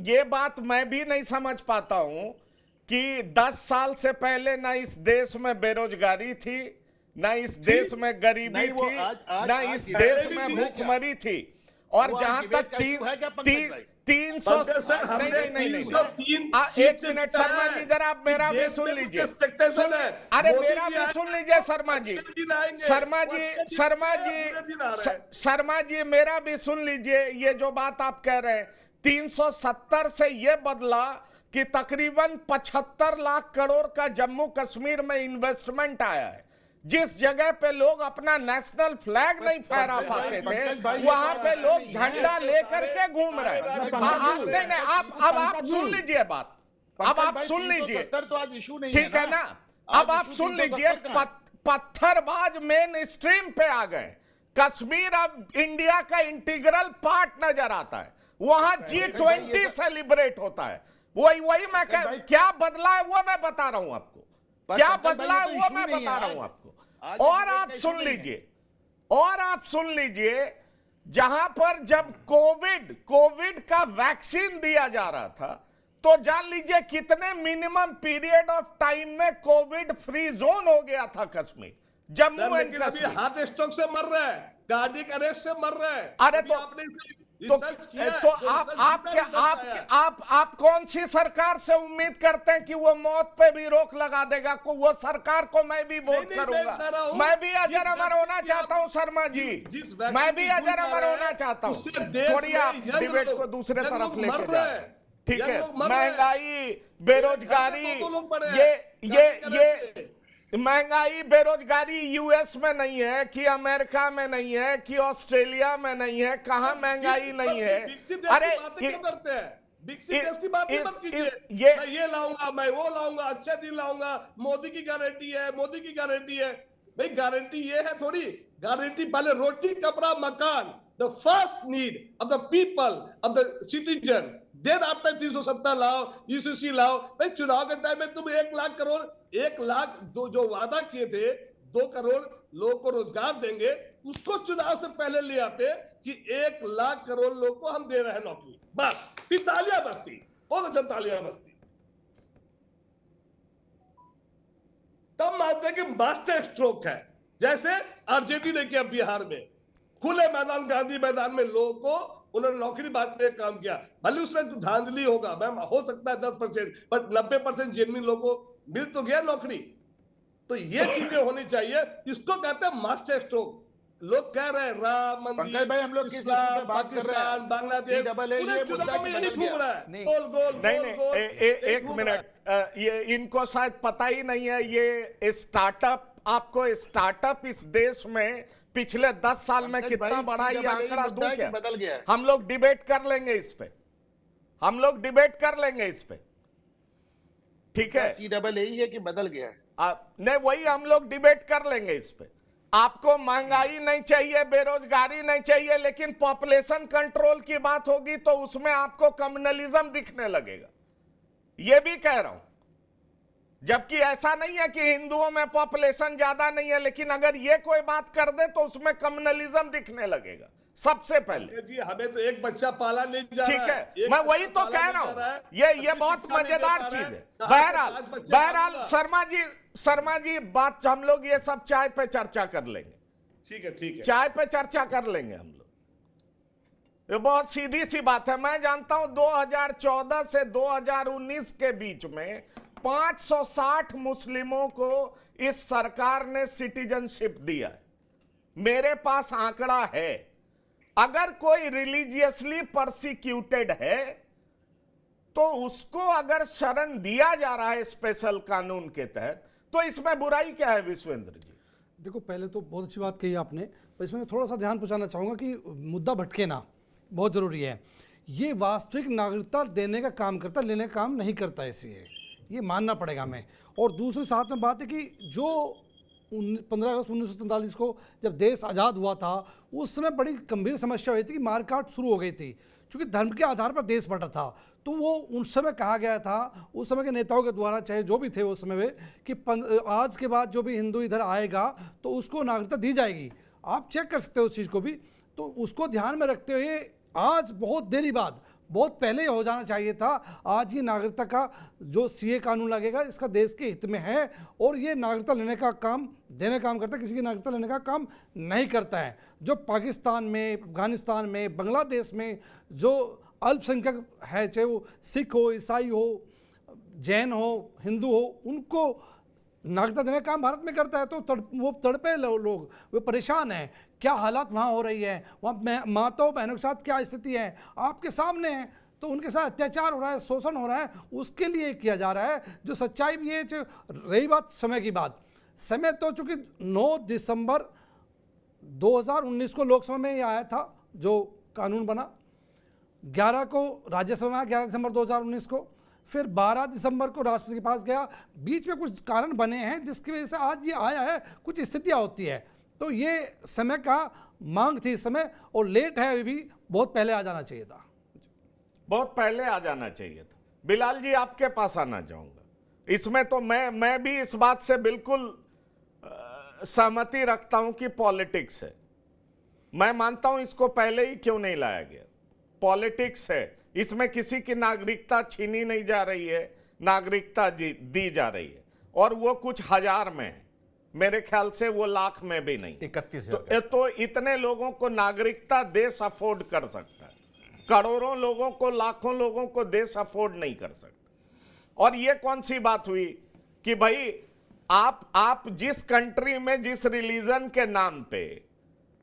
ये बात मैं भी नहीं समझ पाता हूं कि 10 साल से पहले ना इस देश में बेरोजगारी थी, ना इस देश में गरीबी नहीं, वो थी, आज ना इस डिबेट देश का में इशू है क्या? भूखमरी थी। और वो आज जहां डिबेट तक का इशू है क्या, पंकज भाई? 300 पंकज सर, हमने नहीं 303 एक मिनट शर्मा जी, जरा आप मेरा भी सुन लीजिए। अरे मेरा भी सुन लीजिए शर्मा जी, शर्मा जी मेरा भी सुन लीजिए। ये जो बात आप कह रहे हैं 370 से ये बदला कि तकरीबन 75 लाख करोड़ का जम्मू कश्मीर में इन्वेस्टमेंट आया है। जिस जगह पे लोग अपना नेशनल फ्लैग नहीं फहरा पाते थे, वहां पे लोग झंडा लेकर के घूम रहे हैं। नहीं, अब आप सुन लीजिए बात, अब आप सुन लीजिए, तो आज इशू नहीं ठीक है ना? अब आप सुन लीजिए, पत्थरबाज मेन स्ट्रीम पे आ गए। कश्मीर अब इंडिया का इंटीग्रल पार्ट नजर आता है। वहां G20 सेलिब्रेट होता है। वही मैं क्या बदला है वो मैं बता रहा हूं आपको, क्या बदला है वो मैं बता रहा हूं आपको। और आप सुन लीजिए, जहां पर जब कोविड का वैक्सीन दिया जा रहा था, तो जान लीजिए कितने मिनिमम पीरियड ऑफ टाइम में कोविड फ्री जोन हो गया था Kashmir, Jammu and Kashmir. Heart stroke से मर रहा है, कार्डियक अरेस्ट से मर रहा है। अरे आप कौन सी सरकार से उम्मीद करते हैं कि वो मौत पे भी रोक लगा देगा? वो सरकार को मैं भी वोट करूंगा। मैं भी अजर अमर होना चाहता हूं शर्मा जी, मैं भी अजर अमर होना चाहता हूं। छोड़िए आप डिबेट को दूसरे तरफ लेके जाए, ठीक है? महंगाई, बेरोजगारी, ये महंगाई बेरोजगारी यूएस में नहीं है कि अमेरिका में नहीं है कि ऑस्ट्रेलिया में नहीं है, कहां महंगाई नहीं है? अरे विकसित देश की बात मत कीजिए। मैं ये लाऊंगा, मैं वो लाऊंगा, अच्छे दिन लाऊंगा, मोदी की गारंटी है, मोदी की गारंटी है। भाई गारंटी ये है थोड़ी, गारंटी पहले रोटी कपड़ा मकान, the first need of the people of the citizen, then after 370 लाओ, यूसीसी लाओ। भाई चुनाव के टाइम में तुम 1 लाख करोड़, 1 लाख जो वादा किए थे 2 करोड़ लोगों को रोजगार देंगे, उसको चुनाव से पहले ले आते कि 1 लाख करोड़ लोगों को हम दे रहे हैं नौकरी, बस फिर तालियां बजती, बहुत अच्छा तालियां बजती। तब मानते हैं कि मास्टर स्ट्रोक है, जैसे आरजेडी ने किया बिहार में, खुले मैदान गांधी मैदान में लोगों को उन्होंने नौकरी बांटने का काम किया। भले उसमें तो धांधली होगा मैम, हो सकता है 10%, बट 90% जेन्युइन लोगों को मिल तो गया नौकरी। तो ये चीजें होनी चाहिए, इसको कहते हैं मास्टर स्ट्रोक। लोग कह रहे हैं राम मंदिर, भाई हम लोग किस इशू पे बात कर रहे हैं? बांग्लादेश, नहीं, एक मिनट, ये इनको शायद पता ही नहीं है। ये स्टार्टअप, आपको स्टार्टअप इस देश में पिछले 10 साल में कितना बढ़ा, ये आंकड़ा दूं क्या? बदल गया है। हम लोग डिबेट कर लेंगे इस पे, हम लोग डिबेट कर लेंगे इस पे, ठीक है? CAA ही है कि बदल गया है? नहीं, वही हम लोग डिबेट कर लेंगे इस पे। आपको महंगाई नहीं चाहिए, बेरोजगारी नहीं चाहिए, लेकिन पॉपुलेशन कंट्रोल की बात होगी तो उसमें आपको कम्युनलिज्म दिखने लगेगा। ये भी कह रहा हूं, जबकि ऐसा नहीं है कि हिंदुओं में पॉपुलेशन ज्यादा नहीं है, लेकिन अगर ये कोई बात कर दे तो उसमें कम्युनलिज्म दिखने लगेगा सबसे पहले। जी हमें तो एक बच्चा पाला नहीं जा रहा है। ठीक है, मैं वही तो कह रहा हूं, ये बहुत मजेदार चीज है। बहरहाल शर्मा जी बात हम लोग ये सब चाय पे चर्चा कर लेंगे। ठीक है, चाय पे चर्चा कर लेंगे हम लोग। ये बहुत सीधी सी बात है। मैं जानता हूं 2014 से 2019 के बीच में 560 मुस्लिमों को इस सरकार ने सिटीजनशिप दिया है। मेरे पास आंकड़ा है। अगर कोई रिलीजियसली परसिक्यूटेड है तो उसको अगर शरण दिया जा रहा है स्पेशल कानून के तहत, तो इसमें बुराई क्या है विश्वेंद्र जी? देखो, पहले तो बहुत अच्छी बात कही आपने, पर इसमें थोड़ा सा ध्यान पहुंचाना चाहूँगा कि मुद्दा भटके ना, बहुत ज़रूरी है। ये वास्तविक नागरिकता देने का काम करता, लेने का काम नहीं करता, ऐसे ये मानना पड़ेगा हमें। और दूसरे साथ में बात है कि जो 15 अगस्त 1947 को जब देश आज़ाद हुआ था, उस समय बड़ी गंभीर समस्या हुई थी कि मारकाट शुरू हो गई थी, क्योंकि धर्म के आधार पर देश बटा था। तो वो उस समय कहा गया था, उस समय के नेताओं के द्वारा, चाहे जो भी थे उस समय में, कि आज के बाद जो भी हिंदू इधर आएगा तो उसको नागरिकता दी जाएगी। आप चेक कर सकते हो उस चीज़ को भी। तो उसको ध्यान में रखते हुए आज बहुत देरी बाद बहुत पहले हो जाना चाहिए था। आज ये नागरिकता का जो सीए कानून लगेगा इसका देश के हित में है, और ये नागरिकता लेने का काम करता है, किसी की नागरिकता लेने का काम नहीं करता है। जो पाकिस्तान में, अफगानिस्तान में, बांग्लादेश में जो अल्पसंख्यक है, चाहे वो सिख हो, ईसाई हो, जैन हो, हिंदू हो, उनको नागरिकता देने का काम भारत में करता है। तो वो तड़पे लोग, वे परेशान हैं। क्या हालात वहाँ हो रही है, वहाँ माताओं बहनों के साथ क्या स्थिति है आपके सामने है। तो उनके साथ अत्याचार हो रहा है, शोषण हो रहा है, उसके लिए किया जा रहा है। जो सच्चाई भी है, रही बात समय की बात, समय तो चूँकि 9 दिसंबर 2019 को लोकसभा में ही आया था जो कानून बना, 11 को राज्यसभा में आया, 11 दिसंबर 2019 को, फिर 12 दिसंबर को राष्ट्रपति के पास गया। बीच में कुछ कारण बने हैं जिसकी वजह से आज ये आया है, कुछ स्थितियां होती है। तो ये समय का मांग थी इस समय, और लेट है अभी भी, बहुत पहले आ जाना चाहिए था, बहुत पहले आ जाना चाहिए था। बिलाल जी, आपके पास आना चाहूंगा। इसमें तो मैं भी इस बात से बिल्कुल सहमति रखता हूं कि पॉलिटिक्स है। मैं मानता हूं इसको पहले ही क्यों नहीं लाया गया, पॉलिटिक्स है। इसमें किसी की नागरिकता छीनी नहीं जा रही है, नागरिकता दी जा रही है, और वो कुछ हजार में है, मेरे ख्याल से वो लाख में भी नहीं। 31,000 तो इतने लोगों को नागरिकता देश अफोर्ड कर सकता है, करोड़ों लोगों को, लाखों लोगों को देश अफोर्ड नहीं कर सकता। और ये कौन सी बात हुई कि भाई आप जिस कंट्री में जिस रिलीजन के नाम पे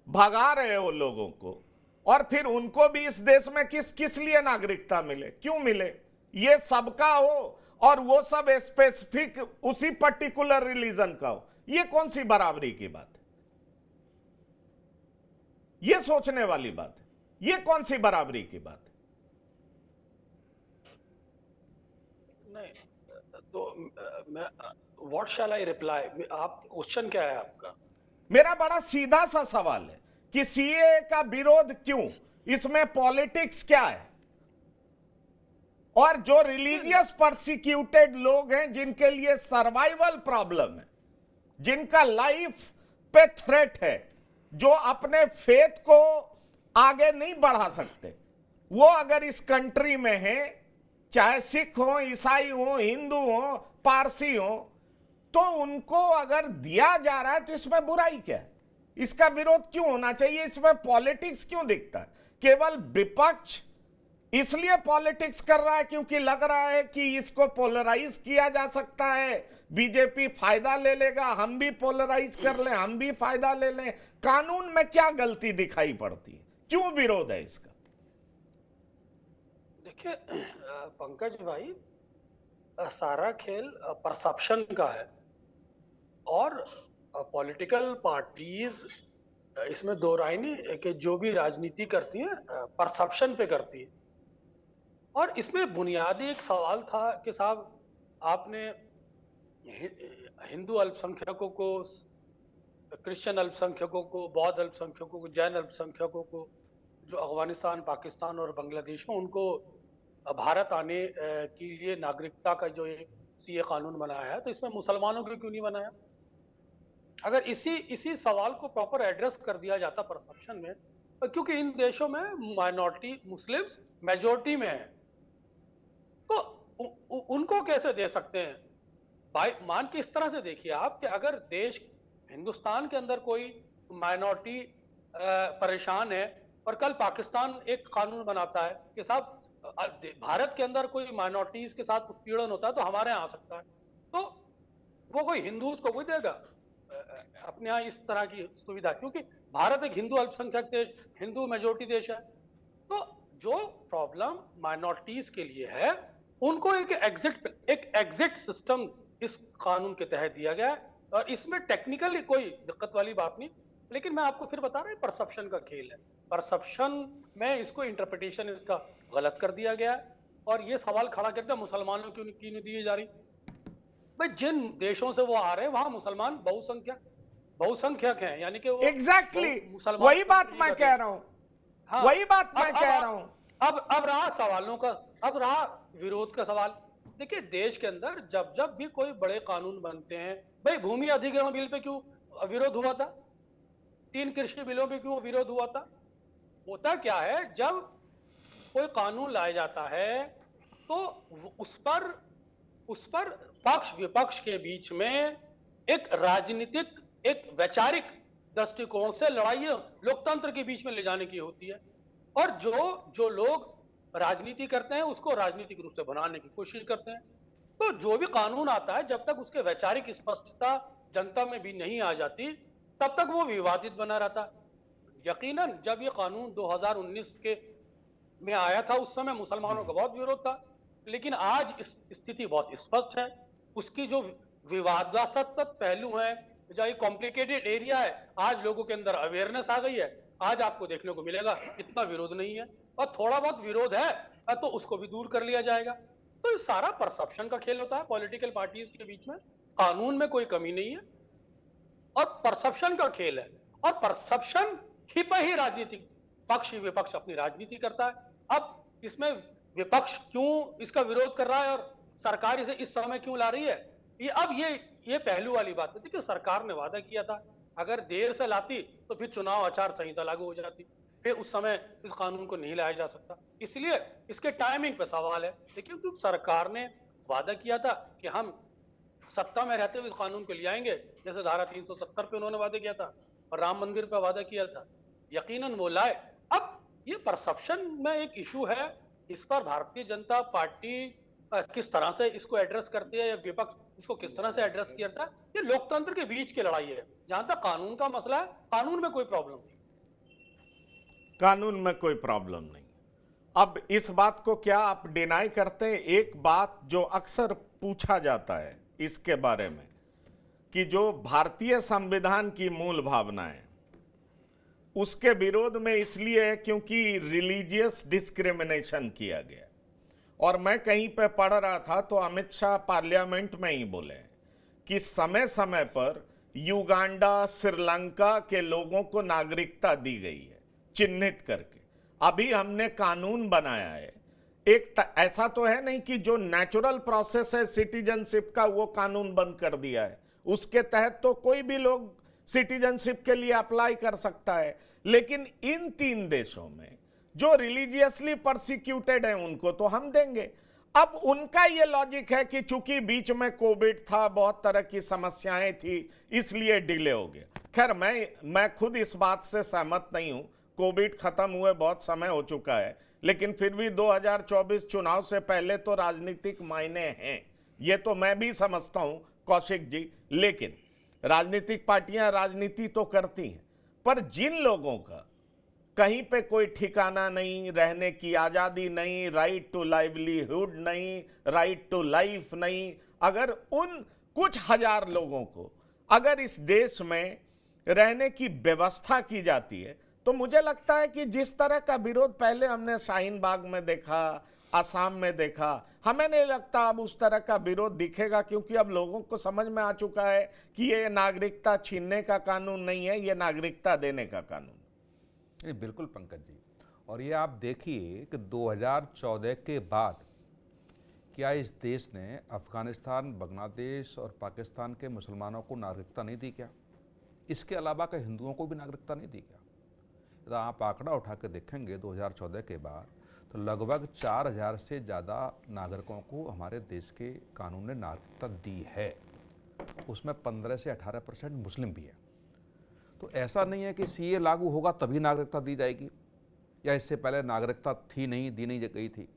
भगा रहे हो लोगों को, और फिर उनको भी इस देश में किस लिए नागरिकता मिले, क्यों मिले, ये सबका हो और वो सब स्पेसिफिक उसी पर्टिकुलर रिलीजन का हो, ये कौन सी बराबरी की बात है? ये सोचने वाली बात है, ये कौन सी बराबरी की बात है? नहीं तो मैं व्हाट शैल आई रिप्लाई, आप क्वेश्चन क्या है आपका? मेरा बड़ा सीधा सा सवाल है कि सीए का विरोध क्यों, इसमें पॉलिटिक्स क्या है? और जो रिलीजियस परसिक्यूटेड लोग हैं, जिनके लिए सर्वाइवल प्रॉब्लम है, जिनका लाइफ पे थ्रेट है, जो अपने फेथ को आगे नहीं बढ़ा सकते, वो अगर इस कंट्री में हैं, चाहे सिख हो, ईसाई हो, हिंदू हो, पारसी हो, तो उनको अगर दिया जा रहा है तो इसमें बुराई क्या है? इसका विरोध क्यों होना चाहिए? इसमें पॉलिटिक्स क्यों दिखता है? केवल विपक्ष इसलिए पॉलिटिक्स कर रहा है क्योंकि लग रहा है कि इसको पोलराइज किया जा सकता है, बीजेपी फायदा ले लेगा, हम भी पोलराइज कर लें, हम भी फायदा ले लें। कानून में क्या गलती दिखाई पड़ती है, क्यों विरोध है इसका? देखिए पंकज भाई, सारा खेल परसेप्शन का है, और पॉलिटिकल पार्टीज इसमें दो राय नहीं कि जो भी राजनीति करती हैं परसेप्शन पे करती है। और इसमें बुनियादी एक सवाल था कि साहब, आपने हिंदू अल्पसंख्यकों को, क्रिश्चियन अल्पसंख्यकों को, बौद्ध अल्पसंख्यकों को, जैन अल्पसंख्यकों को, जो अफगानिस्तान, पाकिस्तान और बांग्लादेश में, उनको भारत आने के लिए नागरिकता का जो एक सीए कानून बनाया है, तो इसमें मुसलमानों को क्यों नहीं बनाया? अगर इसी सवाल को प्रॉपर एड्रेस कर दिया जाता परसेप्शन में, क्योंकि इन देशों में माइनॉरिटी मुस्लिम्स मेजॉरिटी में है, तो उनको कैसे दे सकते हैं? मान के इस तरह से देखिए आप कि अगर देश, हिंदुस्तान के अंदर कोई माइनॉरिटी परेशान है और कल पाकिस्तान एक कानून बनाता है कि साहब भारत के अंदर कोई माइनॉरिटीज के साथ उत्पीड़न होता है तो हमारे यहाँ आ सकता है, तो वो कोई हिंदू उसको कोई देगा अपने यहाँ इस तरह की सुविधा? क्योंकि भारत एक हिंदू अल्पसंख्यक देश, हिंदू मेजोरिटी देश है। तो जो प्रॉब्लम माइनॉरिटीज के लिए है, उनको एक एग्जिट सिस्टम इस कानून के तहत दिया गया है, और इसमें टेक्निकली कोई दिक्कत वाली बात नहीं। लेकिन मैं आपको फिर बता रहा हूँ, परसेप्शन का खेल है। परसेप्शन में इसको इंटरप्रिटेशन इसका गलत कर दिया गया है, और ये सवाल खड़ा करता है मुसलमानों क्यों नहीं दी जा रही? भाई जिन देशों से वो आ रहे हैं वहां मुसलमान बहुसंख्यक हैं, यानी कि वो एग्जैक्टली वही बात मैं कह रहा हूं। हाँ, वही बात मैं कह रहा हूं। अब रहा सवालों का, अब रहा विरोध का सवाल। देखिए देश के अंदर जब भी कोई बड़े कानून बनते हैं, भाई भूमि अधिग्रहण बिल पे क्यों विरोध हुआ था? 3 कृषि बिलों पे क्यों विरोध हुआ था? होता क्या है, जब कोई कानून लाया जाता है तो उस पर पक्ष विपक्ष के बीच में एक राजनीतिक, एक वैचारिक दृष्टिकोण से लड़ाई लोकतंत्र के बीच में ले जाने की होती है। और जो लोग राजनीति करते हैं उसको राजनीतिक रूप से बनाने की कोशिश करते हैं। तो जो भी कानून आता है, जब तक उसके वैचारिक स्पष्टता जनता में भी नहीं आ जाती, तब तक वो विवादित बना रहता है। यकीनन जब ये कानून 2019 के में आया था, उस समय मुसलमानों का बहुत विरोध था, लेकिन आज स्थिति बहुत स्पष्ट है। उसकी जो विवादास्पद पहलू है, जो ये कॉम्प्लिकेटेड एरिया है, आज लोगों के अंदर अवेयरनेस आ गई है। आज आपको देखने को मिलेगा इतना विरोध नहीं है, और थोड़ा बहुत विरोध है तो उसको भी दूर कर लिया जाएगा। तो ये सारा परसेप्शन का खेल होता है पॉलिटिकल पार्टीज के बीच में। कानून में कोई कमी नहीं है और परसेप्शन का खेल है, और परसेप्शन ही पर ही राजनीतिक पक्ष विपक्ष अपनी राजनीति करता है। अब इसमें विपक्ष क्यों इसका विरोध कर रहा है और सरकार इसे इस समय क्यों ला रही है, ये पहलू वाली बात है। देखिए, सरकार ने वादा किया था, अगर देर से लाती तो फिर चुनाव आचार संहिता लागू हो जाती, फिर उस समय इस कानून को नहीं लाया जा सकता। इसलिए इसके टाइमिंग पे सवाल है। देखिए, क्योंकि सरकार ने वादा किया था कि हम सत्ता में रहते हुए इस कानून को ले आएंगे, जैसे धारा 370 पे उन्होंने वादा किया था और राम मंदिर पे वादा किया था, यकीनन वो लाए। अब ये परसेप्शन में एक इशू है, इस पर भारतीय जनता पार्टी किस तरह से इसको एड्रेस करती है या विपक्ष इसको किस तरह से एड्रेस करता है, ये लोकतंत्र के बीच की लड़ाई है। जहां तक कानून का मसला है, कानून में कोई प्रॉब्लम नहीं, कानून में कोई प्रॉब्लम नहीं। अब इस बात को क्या आप डिनाई करते हैं? एक बात जो अक्सर पूछा जाता है इसके बारे में कि जो भारतीय संविधान की मूल भावनाएं उसके विरोध में इसलिए है क्योंकि रिलीजियस डिस्क्रिमिनेशन किया गया। और मैं कहीं पे पढ़ रहा था तो अमित शाह पार्लियामेंट में ही बोले कि समय समय पर युगांडा, श्रीलंका के लोगों को नागरिकता दी गई है चिन्हित करके। अभी हमने कानून बनाया है, एक ऐसा तो है नहीं कि जो नेचुरल प्रोसेस है सिटीजनशिप का वो कानून बंद कर दिया है, उसके तहत तो कोई भी लोग सिटीजनशिप के लिए अप्लाई कर सकता है। लेकिन इन 3 देशों में जो रिलीजियसली परसिक्यूटेड है उनको तो हम देंगे। अब उनका ये लॉजिक है कि चूंकि बीच में कोविड था, बहुत तरह की समस्याएं थी, इसलिए डिले हो गया। खैर, मैं खुद इस बात से सहमत नहीं हूं। कोविड खत्म हुए बहुत समय हो चुका है, लेकिन फिर भी 2024 चुनाव से पहले तो राजनीतिक मायने हैं, ये तो मैं भी समझता हूं कौशिक जी। लेकिन राजनीतिक पार्टियां राजनीति तो करती हैं, पर जिन लोगों का कहीं पे कोई ठिकाना नहीं, रहने की आज़ादी नहीं, राइट टू लाइवलीहुड नहीं, राइट टू लाइफ नहीं, अगर उन कुछ हजार लोगों को अगर इस देश में रहने की व्यवस्था की जाती है, तो मुझे लगता है कि जिस तरह का विरोध पहले हमने शाहीन बाग में देखा, असम में देखा, हमें नहीं लगता अब उस तरह का विरोध दिखेगा, क्योंकि अब लोगों को समझ में आ चुका है कि ये नागरिकता छीनने का कानून नहीं है, ये नागरिकता देने का कानून। नहीं, बिल्कुल पंकज जी। और ये आप देखिए कि 2014 के बाद क्या इस देश ने अफगानिस्तान, बांग्लादेश और पाकिस्तान के मुसलमानों को नागरिकता नहीं दी क्या? इसके अलावा के हिंदुओं को भी नागरिकता नहीं दी क्या? यदि आप आंकड़ा उठा के देखेंगे 2014 के बाद, तो लगभग 4000 से ज़्यादा नागरिकों को हमारे देश के कानून ने नागरिकता दी है। उसमें 15 से 18% मुस्लिम भी है। तो ऐसा नहीं है कि सीए लागू होगा तभी नागरिकता दी जाएगी, या इससे पहले नागरिकता थी नहीं, दी नहीं गई थी।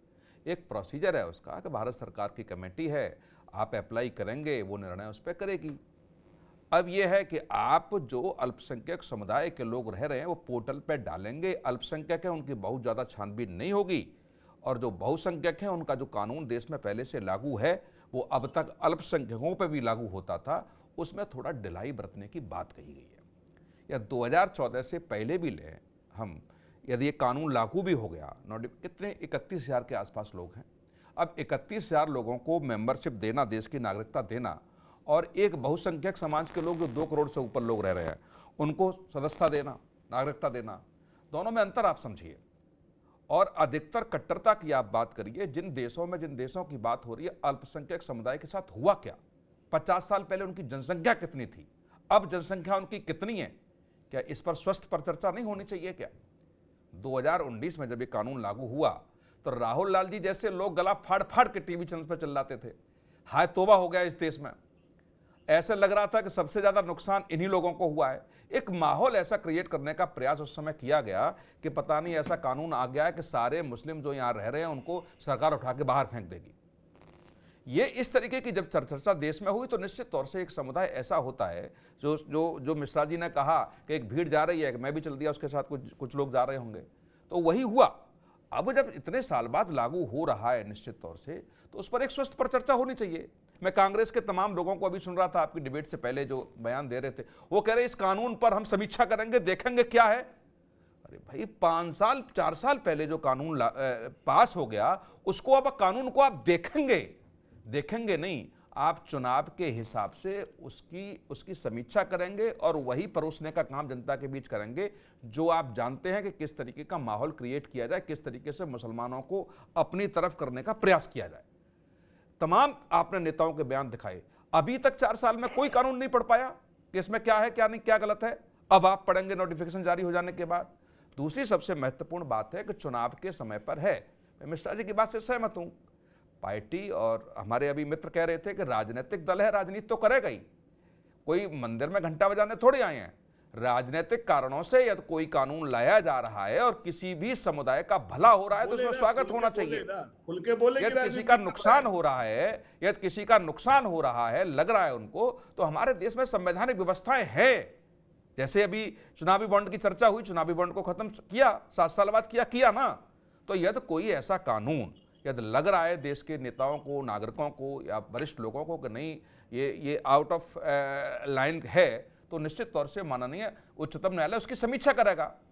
एक प्रोसीजर है उसका कि भारत सरकार की कमेटी है, आप अप्लाई करेंगे, वो निर्णय उस पर करेगी। अब यह है कि आप जो अल्पसंख्यक समुदाय के लोग रह रहे हैं वो पोर्टल पर डालेंगे, अल्पसंख्यक है उनकी बहुत ज़्यादा छानबीन नहीं होगी, और जो बहुसंख्यक हैं उनका जो कानून देश में पहले से लागू है वो अब तक अल्पसंख्यकों पर भी लागू होता था, उसमें थोड़ा ढिलाई बरतने की बात कही गई है। या 2014 से पहले भी लें हम, यदि ये कानून लागू भी हो गया, कितने 31,000 के आसपास लोग हैं, अब 31,000 लोगों को मेंबरशिप देना, देश की नागरिकता देना, और एक बहुसंख्यक समाज के लोग जो 2 करोड़ से ऊपर लोग रह रहे हैं उनको सदस्यता देना, नागरिकता देना, दोनों में अंतर आप समझिए। और अधिकतर कट्टरता की आप बात करिए, जिन देशों की बात हो रही है, अल्पसंख्यक समुदाय के साथ हुआ क्या? 50 साल पहले उनकी जनसंख्या कितनी थी, अब जनसंख्या उनकी कितनी है? क्या इस पर स्वस्थ पर चर्चा नहीं होनी चाहिए क्या? 2019 में जब ये कानून लागू हुआ तो राहुल लाल जी जैसे लोग गला फाड़ फाड़ के टीवी चैनल पर चिल्लाते थे। हाय तौबा हो गया इस देश में। ऐसे लग रहा था कि सबसे ज्यादा नुकसान इन्हीं लोगों को हुआ है। एक माहौल ऐसा क्रिएट करने का प्रयास उस समय किया गया कि पता नहीं ऐसा कानून आ गया है कि सारे मुस्लिम जो यहां रह रहे हैं उनको सरकार उठा के बाहर फेंक देगी। ये इस तरीके की जब चर्चा देश में हुई तो निश्चित तौर से एक समुदाय ऐसा होता है जो जो जो मिश्रा जी ने कहा कि एक भीड़ जा रही है, मैं भी चल दिया उसके साथ, कुछ लोग जा रहे होंगे, तो वही हुआ। अब जब इतने साल बाद लागू हो रहा है निश्चित तौर से, तो उस पर एक स्वस्थ पर चर्चा होनी चाहिए। मैं कांग्रेस के तमाम लोगों को अभी सुन रहा था, आपकी डिबेट से पहले जो बयान दे रहे थे, वो कह रहे इस कानून पर हम समीक्षा करेंगे, देखेंगे क्या है। अरे भाई 5 साल 4 साल पहले जो कानून पास हो गया, उसको अब कानून को आप देखेंगे नहीं, आप चुनाव के हिसाब से उसकी समीक्षा करेंगे और वही परोसने का काम जनता के बीच करेंगे, जो आप जानते हैं कि किस तरीके का माहौल क्रिएट किया जाए, किस तरीके से मुसलमानों को अपनी तरफ करने का प्रयास किया जाए। तमाम आपने नेताओं के बयान दिखाए, अभी तक 4 साल में कोई कानून नहीं पढ़ पाया कि इसमें क्या है क्या नहीं, क्या गलत है। अब आप पढ़ेंगे नोटिफिकेशन जारी हो जाने के बाद। दूसरी सबसे महत्वपूर्ण बात है कि चुनाव के समय पर है, मैं मिश्रा जी की बात से सहमत हूं। पार्टी और हमारे अभी मित्र कह रहे थे कि राजनीतिक दल है, राजनीति तो करेगा ही, कोई मंदिर में घंटा बजाने थोड़ी आए हैं। राजनीतिक कारणों से यदि कोई कानून लाया जा रहा है और किसी भी समुदाय का भला हो रहा है तो उसमें स्वागत होना चाहिए। यदि किसी का नुकसान हो रहा है, यदि किसी का नुकसान हो रहा है, लग रहा है उनको, तो हमारे देश में संवैधानिक व्यवस्थाएं हैं। जैसे अभी चुनावी बॉन्ड की चर्चा हुई, चुनावी बॉन्ड को खत्म किया, 7 साल बाद किया ना। तो यदि कोई ऐसा कानून यदि लग रहा है देश के नेताओं को, नागरिकों को या वरिष्ठ लोगों को कि नहीं ये आउट ऑफ लाइन है, तो निश्चित तौर से माननीय उच्चतम न्यायालय उसकी समीक्षा करेगा।